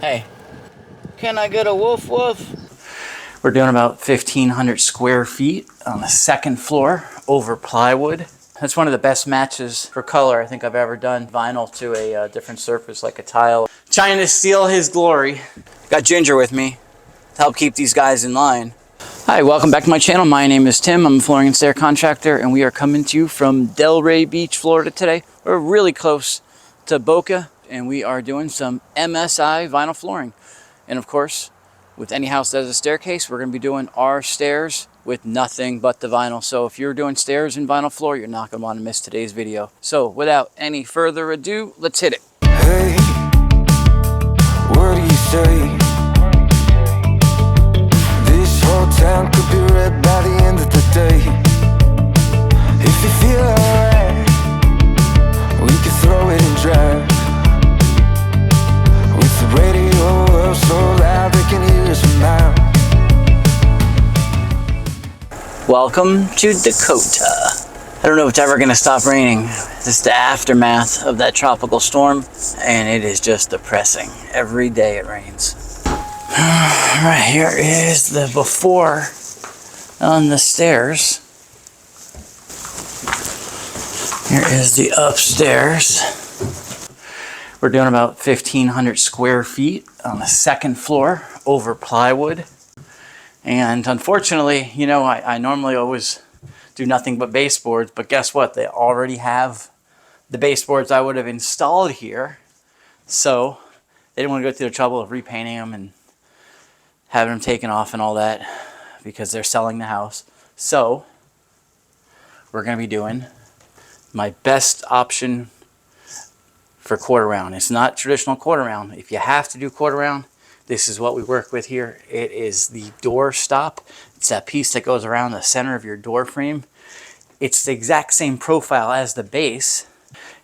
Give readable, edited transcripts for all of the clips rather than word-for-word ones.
Hey, can I get a woof woof? We're doing about 1,500 square feet on the second floor over plywood. That's one of the best matches for color I think I've ever done. Vinyl to a different surface like a tile. Trying to steal his glory. Got Ginger with me to help keep these guys in line. Hi, welcome back to my channel. My name is Tim. I'm a flooring and stair contractor, and we are coming to you from Delray Beach, Florida today. We're really close to Boca, and we are doing some MSI vinyl flooring. And of course, with any house that has a staircase, we're going to be doing our stairs with nothing but the vinyl. So if you're doing stairs in vinyl floor, you're not going to want to miss today's video. So without any further ado, let's hit it. Hey, what do you say? This whole town could be red by the end of the day. If you feel alright, we could throw it and drive. With the radio up so loud they can hear us from now. Welcome to Dakota. I don't know if it's ever going to stop raining. This is the aftermath of that tropical storm, and it is just depressing. Every day it rains. Alright, here is the before on the stairs. Here is the upstairs. We're doing about 1,500 square feet on the second floor over plywood. And unfortunately, you know, I normally always do nothing but baseboards, but guess what? They already have the baseboards I would have installed here. So they didn't want to go through the trouble of repainting them and having them taken off and all that because they're selling the house. So we're going to be doing my best option for quarter round. It's not traditional quarter round. If you have to do quarter round, this is what we work with here. It is the door stop. It's that piece that goes around the center of your door frame. It's the exact same profile as the base,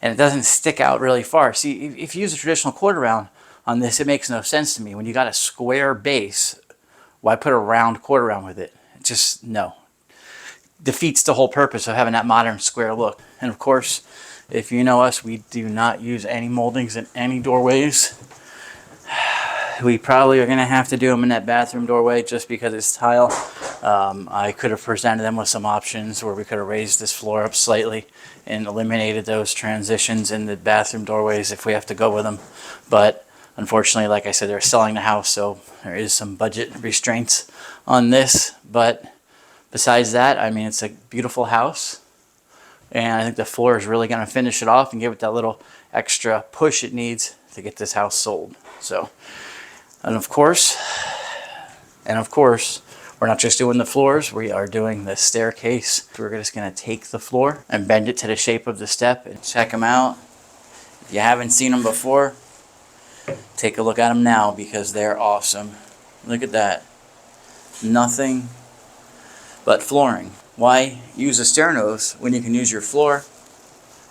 and it doesn't stick out really far. See, if you use a traditional quarter round on this, it makes no sense to me. When you got a square base, why put a round quarter round with it? It just, no. Defeats the whole purpose of having that modern square look. And of course, if you know us, we do not use any moldings in any doorways. We probably are going to have to do them in that bathroom doorway just because it's tile. I could have presented them with some options where we could have raised this floor up slightly and eliminated those transitions in the bathroom doorways if we have to go with them. But unfortunately, like I said, they're selling the house, so there is some budget restraints on this. But besides that, I mean, it's a beautiful house. And I think the floor is really going to finish it off and give it that little extra push it needs to get this house sold. So, and of course, we're not just doing the floors, we are doing the staircase. We're just going to take the floor and bend it to the shape of the step and check them out. If you haven't seen them before, take a look at them now because they're awesome. Look at that. Nothing but flooring. Why use a stair nose when you can use your floor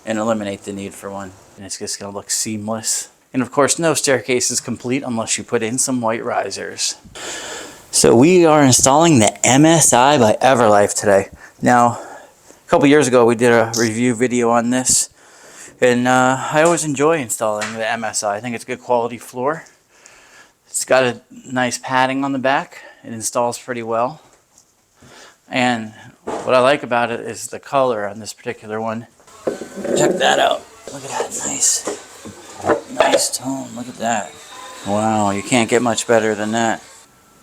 and eliminate the need for one? And it's just going to look seamless. And of course, no staircase is complete unless you put in some white risers. So we are installing the MSI by Everlife today. Now, a couple years ago, we did a review video on this. And I always enjoy installing the MSI. I think it's a good quality floor. It's got a nice padding on the back. It installs pretty well. And what I like about it is the color on this particular one. Check that out. Look at that, nice tone. Look at that. Wow, you can't get much better than that.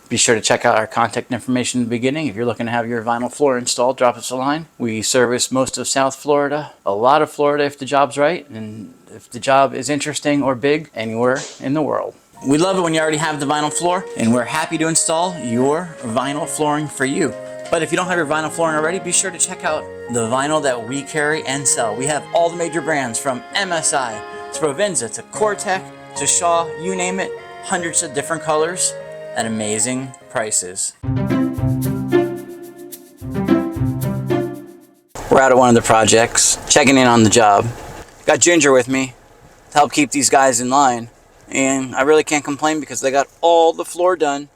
Be sure to check out our contact information in the beginning. If you're looking to have your vinyl floor installed, drop us a line. We service most of South Florida, a lot of Florida if the job's right, and if the job is interesting or big, anywhere in the world. We love it when you already have the vinyl floor, and we're happy to install your vinyl flooring for you. But if you don't have your vinyl flooring already, be sure to check out the vinyl that we carry and sell. We have all the major brands from MSI to Provenza to Cortec to Shaw, you name it, hundreds of different colors at amazing prices. We're out at one of the projects, checking in on the job. Got Ginger with me to help keep these guys in line. And I really can't complain because they got all the floor done.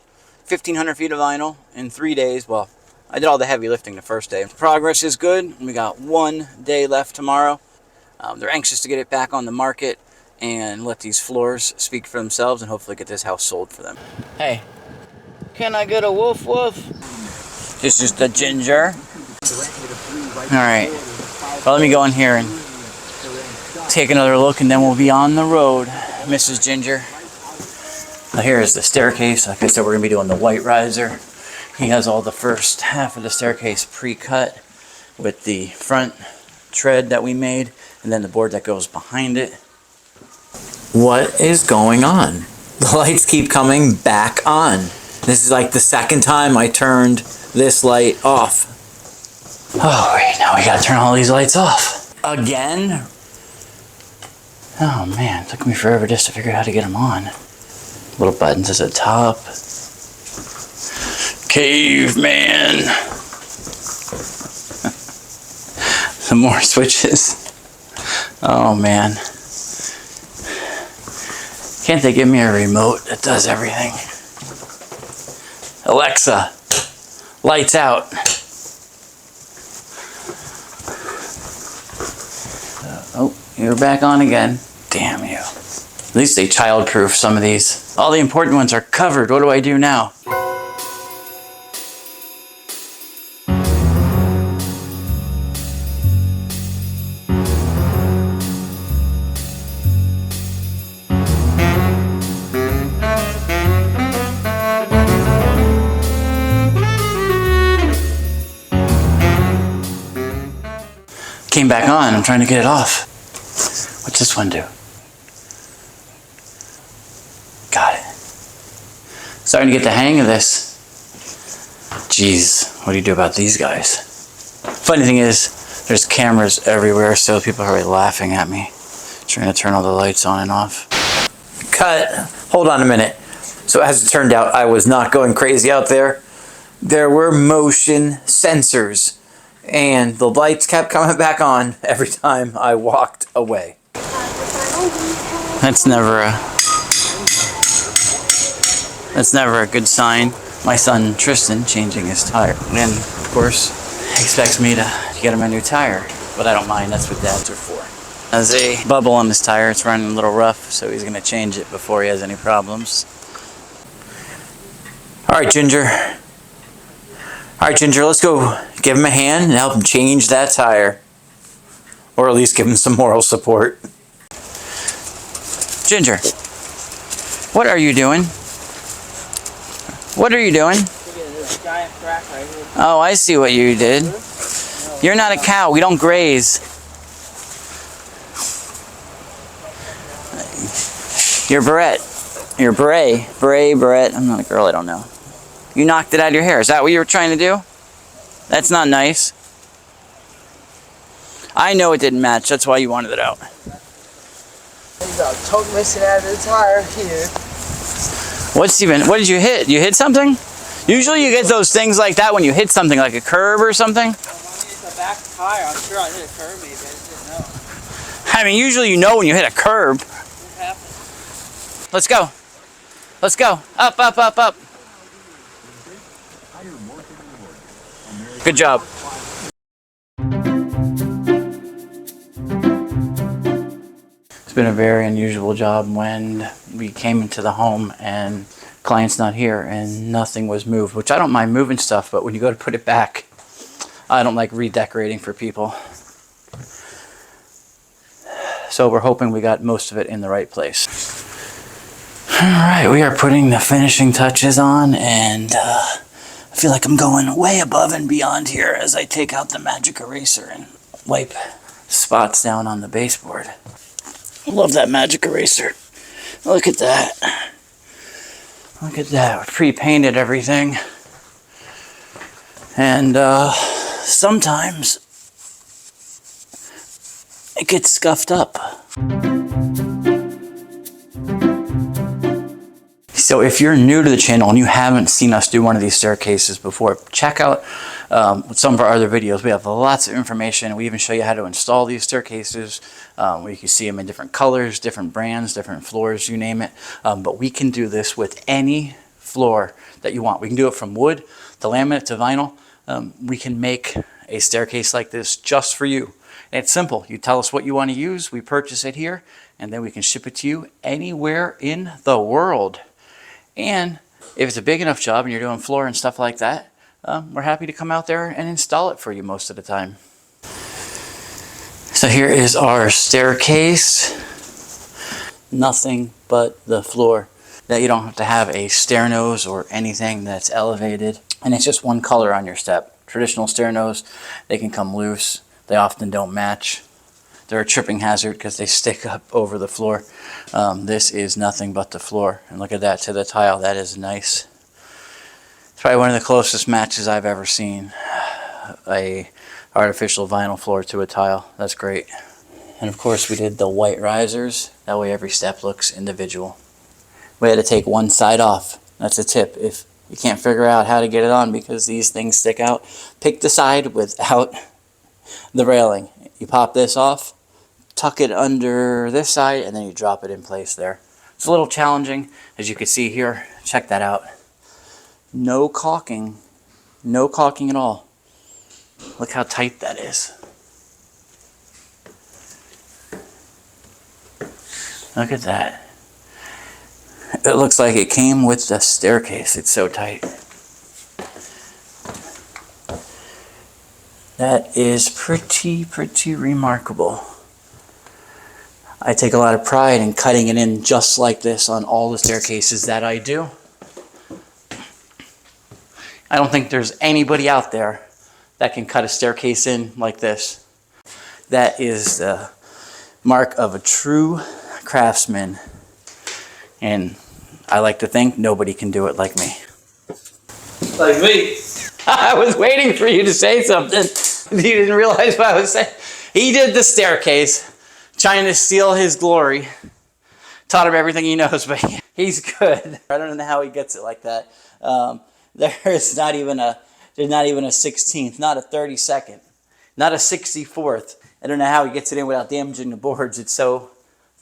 1,500 feet of vinyl in 3 days. Well, I did all the heavy lifting the first day. Progress is good. We got 1 day left tomorrow. They're anxious to get it back on the market. and let these floors speak for themselves and hopefully get this house sold for them. Hey, can I get a woof woof? This is the Ginger. Alright, well, let me go in here and take another look and then we'll be on the road, Mrs. Ginger. Now here is the staircase. Like I said, we're going to be doing the white riser. He has all the first half of the staircase pre-cut with the front tread that we made and then the board that goes behind it. What is going on? The lights keep coming back on. This is like the second time I turned this light off. Oh, wait, now we gotta turn all these lights off. Again? Oh man, it took me forever just to figure out how to get them on. Little buttons at the top. Caveman. Some more switches. Oh man. Can't they give me a remote that does everything? Alexa, lights out. Oh, you're back on again. Damn you. At least they child-proof some of these. All the important ones are covered. What do I do now? Came back on. I'm trying to get it off. What's this one do? Got it. Starting to get the hang of this. Jeez, what do you do about these guys? Funny thing is, there's cameras everywhere, so people are already laughing at me. Trying to turn all the lights on and off. Cut. Hold on a minute. So as it turned out, I was not going crazy out there. There were motion sensors. And the lights kept coming back on every time I walked away. That's never a good sign. My son Tristan changing his tire. And of course, he expects me to get him a new tire. But I don't mind, that's what dads are for. There's a bubble on his tire, it's running a little rough, so he's gonna change it before he has any problems. Alright, Ginger. Alright, Ginger, let's go give him a hand and help him change that tire. Or at least give him some moral support. Ginger, what are you doing? What are you doing? Giant crack right here. Oh, I see what you did. You're not a cow, we don't graze. You're Brett. You're Brett. I'm not a girl, I don't know. You knocked it out of your hair. Is that what you were trying to do? That's not nice. I know it didn't match. That's why you wanted it out. There's a toke missing out of the tire here. What did you hit? You hit something? Usually you get those things like that when you hit something like a curb or something. Well, it's a back tire. I'm sure I hit a curb maybe. I just didn't know. I mean, usually you know when you hit a curb. What happened? Let's go. Let's go. Up, up, up, up. Good job. It's been a very unusual job when we came into the home and client's not here and nothing was moved, which I don't mind moving stuff, but when you go to put it back, I don't like redecorating for people. So we're hoping we got most of it in the right place. All right, we are putting the finishing touches on and I feel like I'm going way above and beyond here as I take out the magic eraser and wipe spots down on the baseboard. Love that magic eraser. Look at that. Look at that. We pre-painted everything. And sometimes it gets scuffed up. So if you're new to the channel and you haven't seen us do one of these staircases before, check out some of our other videos. We have lots of information. We even show you how to install these staircases. You can see them in different colors, different brands, different floors, you name it. But we can do this with any floor that you want. We can do it from wood to laminate to vinyl. We can make a staircase like this just for you. It's simple. You tell us what you want to use, we purchase it here, and then we can ship it to you anywhere in the world. And if it's a big enough job and you're doing floor and stuff like that, we're happy to come out there and install it for you most of the time. So here is our staircase. Nothing but the floor. That you don't have to have a stair nose or anything that's elevated. And it's just one color on your step. Traditional stair nose, they can come loose. They often don't match. They're a tripping hazard because they stick up over the floor. This is nothing but the floor. And look at that to the tile. That is nice. It's probably one of the closest matches I've ever seen. A artificial vinyl floor to a tile. That's great. And of course we did the white risers. That way every step looks individual. We had to take one side off. That's a tip. If you can't figure out how to get it on because these things stick out, pick the side without the railing. You pop this off, tuck it under this side, and then you drop it in place there. It's a little challenging, as you can see here. Check that out. No caulking. No caulking at all. Look how tight that is. Look at that. It looks like it came with the staircase. It's so tight. That is pretty remarkable. I take a lot of pride in cutting it in just like this on all the staircases that I do. I don't think there's anybody out there that can cut a staircase in like this. That is the mark of a true craftsman. And I like to think nobody can do it like me. Like me. I was waiting for you to say something. You didn't realize what I was saying. He did the staircase, trying to steal his glory. Taught him everything he knows, but he's good. I don't know how he gets it like that. There's not even a 16th, not a 32nd, not a 64th. I don't know how he gets it in without damaging the boards. It's so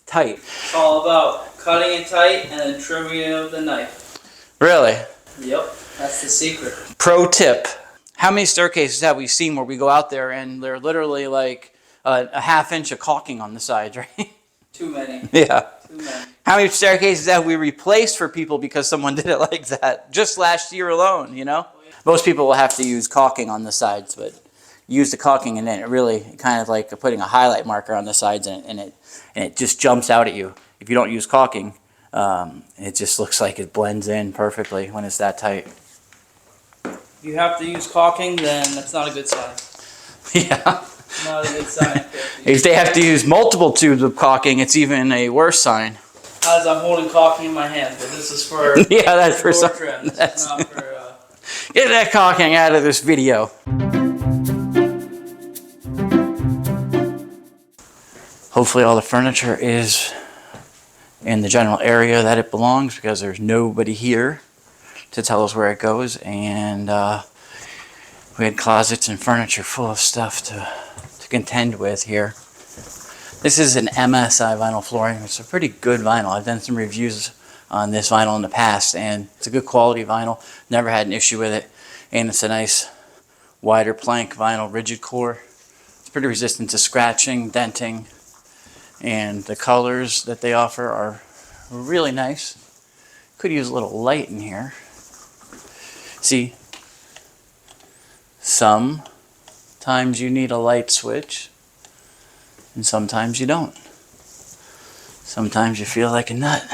tight. It's all about cutting it tight and then trimming it with the knife. Really? Yep, that's the secret. Pro tip. How many staircases have we seen where we go out there and they're literally like a half inch of caulking on the sides, right? Too many. Yeah. Too many. How many staircases have we replaced for people because someone did it like that? Just last year alone, you know? Oh, yeah. Most people will have to use caulking on the sides, but use the caulking and then it really kind of like putting a highlight marker on the sides and it just jumps out at you. If you don't use caulking, it just looks like it blends in perfectly when it's that tight. If you have to use caulking, then that's not a good sign. Yeah. Not a good sign. If they have to use multiple tubes of caulking, it's even a worse sign. As I'm holding caulking in my hand, but this is for yeah, that's for some. trim. This is not for. Get that caulking out of this video. Hopefully all the furniture is in the general area that it belongs because there's nobody here to tell us where it goes, and we had closets and furniture full of stuff to contend with here. This is an MSI vinyl flooring. It's a pretty good vinyl. I've done some reviews on this vinyl in the past, and it's a good quality vinyl. Never had an issue with it, and it's a nice wider plank vinyl rigid core. It's pretty resistant to scratching, denting, and the colors that they offer are really nice. Could use a little light in here. See, sometimes you need a light switch, and sometimes you don't. Sometimes you feel like a nut.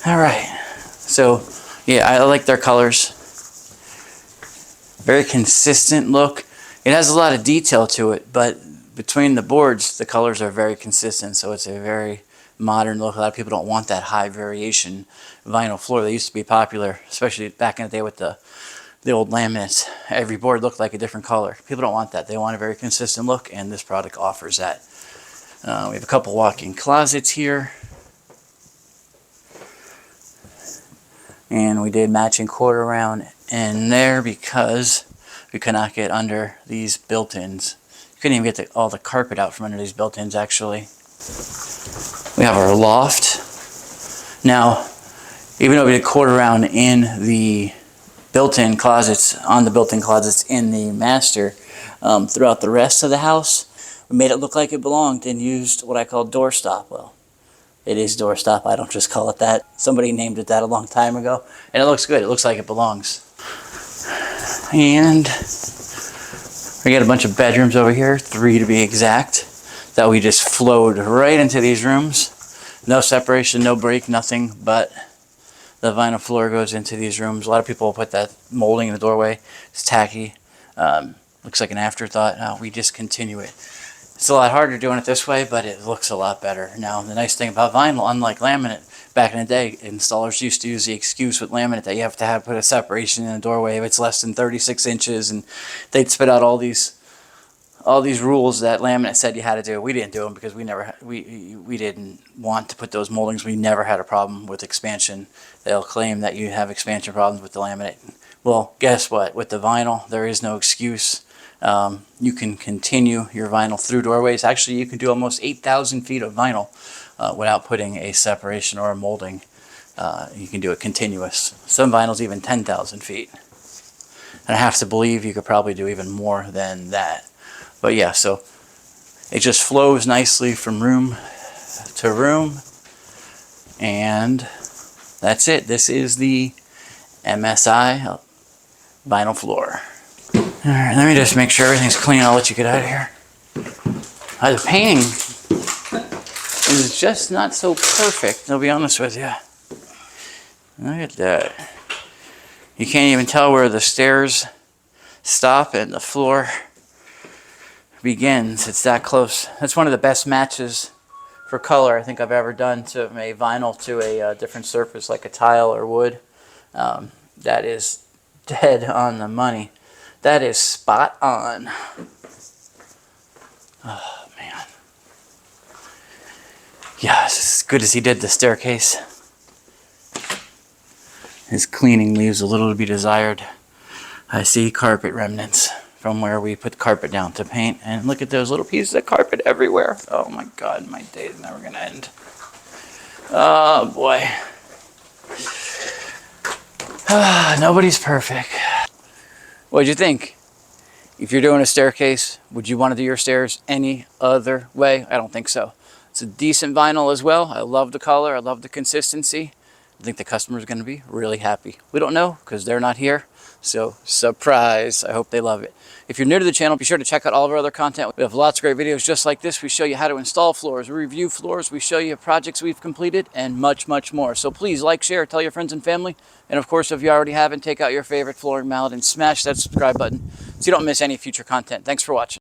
All right, so yeah, I like their colors. Very consistent look. It has a lot of detail to it, but between the boards, the colors are very consistent, so it's a very modern look. A lot of people don't want that high variation vinyl floor. They used to be popular, especially back in the day with the old laminates. Every board looked like a different color. People don't want that. They want a very consistent look, and this product offers that. We have a couple walk-in closets here. And we did matching quarter round in there because we could not get under these built-ins. You couldn't even get all the carpet out from under these built-ins, actually. We have our loft. Now, even though we did quarter round in the built-in closets, on the built-in closets in the master, throughout the rest of the house. We made it look like it belonged and used what I call doorstop. Well, it is doorstop. I don't just call it that. Somebody named it that a long time ago, and it looks good. It looks like it belongs. And we got a bunch of bedrooms over here, 3 to be exact, that we just flowed right into these rooms. No separation, no break, nothing but the vinyl floor goes into these rooms. A lot of people put that molding in the doorway. It's tacky. Looks like an afterthought. No, we just continue it. It's a lot harder doing it this way, but it looks a lot better. Now, the nice thing about vinyl, unlike laminate, back in the day, installers used to use the excuse with laminate that you have to put a separation in the doorway if it's less than 36 inches, and they'd spit out all these rules that laminate said you had to do. We didn't do them because we didn't want to put those moldings. We never had a problem with expansion. They'll claim that you have expansion problems with the laminate. Well, guess what? With the vinyl, there is no excuse. You can continue your vinyl through doorways. Actually, you can do almost 8,000 feet of vinyl without putting a separation or a molding. You can do it continuous. Some vinyls even 10,000 feet. And I have to believe you could probably do even more than that. But yeah, so it just flows nicely from room to room. And that's it. This is the MSI vinyl floor. Alright, let me just make sure everything's clean. I'll let you get out of here. The painting is just not so perfect, I'll be honest with you. Look at that. You can't even tell where the stairs stop and the floor begins. It's that close. That's one of the best matches for color I think I've ever done to a vinyl to a different surface like a tile or wood. That is dead on the money. That is spot on. Oh, man. Yeah, it's as good as he did the staircase. His cleaning leaves a little to be desired. I see carpet remnants from where we put the carpet down to paint. And look at those little pieces of carpet everywhere. Oh, my God. My day is never going to end. Oh, boy. Nobody's perfect. What'd you think? If you're doing a staircase, would you want to do your stairs any other way? I don't think so. It's a decent vinyl as well. I love the color. I love the consistency. I think the customer's going to be really happy. We don't know because they're not here. So, surprise. I hope they love it. If you're new to the channel, be sure to check out all of our other content. We have lots of great videos just like this. We show you how to install floors, we review floors, we show you projects we've completed, and much, much more. So please like, share, tell your friends and family. And of course, if you already haven't, take out your favorite flooring mallet and smash that subscribe button so you don't miss any future content. Thanks for watching.